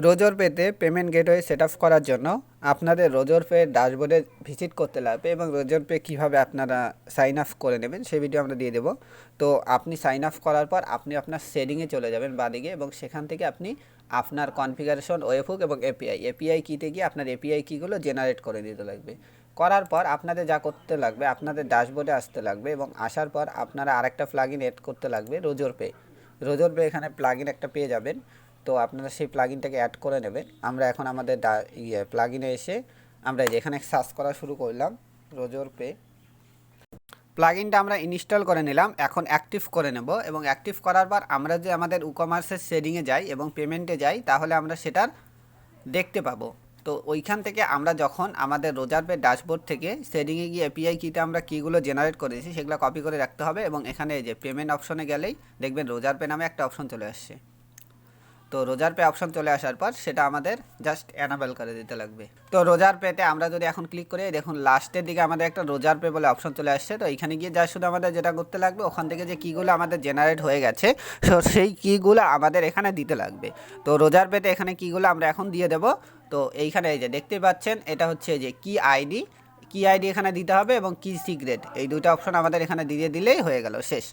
রোজরপেতে payment gateway set up করার জন্য আপনাদের রোজরপে ড্যাশবোর্ডে ভিজিট করতে লাগবে এবং রোজরপে কীভাবে আপনারা সাইন আপ করে নেবেন সেই ভিডিও আমরা দিয়ে দেবো। তো আপনি সাইন আপ করার পর আপনি আপনার সেটিংয়ে চলে যাবেন বাদিকে এবং সেখান থেকে আপনি আপনার কনফিগারেশন ওয়েবহুক এবং এপিআই কিতে গিয়ে আপনার এপিআই কিগুলো জেনারেট করে দিতে লাগবে। করার পর আপনাদের যা করতে লাগবে, আপনাদের ড্যাশবোর্ডে আসতে লাগবে এবং আসার পর আপনারা আরেকটা প্লাগইন এড করতে লাগবে রোজরপে এখানে প্লাগইন একটা পেয়ে যাবেন। তো আপনারা সেই প্লাগইনটাকে অ্যাড করে নেবেন। আমরা এখন আমাদের প্লাগইনে এসে আমরা যেখানে সার্চ করা শুরু করলাম রোজরপে প্লাগইনটা আমরা ইনস্টল করে নিলাম। এখন অ্যাক্টিভ করে নেব এবং অ্যাক্টিভ করার পর আমরা যে আমাদের ই-কমার্সের সেটিংয়ে যাই এবং পেমেন্টে যাই তাহলে আমরা সেটার দেখতে পাবো। তো ওইখান থেকে আমরা যখন আমাদের রোজরপে ড্যাশবোর্ড থেকে সেটিংয়ে গিয়ে এপিআই কিতে আমরা কীগুলো জেনারেট করেছি সেগুলো কপি করে রাখতে হবে এবং এখানে যে পেমেন্ট অপশনে গেলেই দেখবেন রোজরপে নামে একটা অপশন চলে আসছে। তো রোজরপে অপশন চলে আসার পর সেটা আমাদের জাস্ট এনাবেল করে দিতে লাগবে। তো রোজরপেতে আমরা যদি এখন ক্লিক করি, দেখুন লাস্টের দিকে আমাদের একটা রোজরপে বলে অপশন চলে আসছে। তো এইখানে গিয়ে যা শুধু আমাদের যেটা করতে লাগবে, ওখান থেকে যে কিগুলো আমাদের জেনারেট হয়ে গেছে সেই কিগুলো আমাদের এখানে দিতে লাগবে। তো রোজরপেতে এখানে কিগুলো আমরা এখন দিয়ে দেব। তো এইখানে এই যে দেখতে পাচ্ছেন এটা হচ্ছে যে কি আইডি এখানে দিতে হবে এবং কি সিক্রেট, এই দুটো অপশন আমাদের এখানে দিয়ে দিলেই হয়ে গেল, শেষ।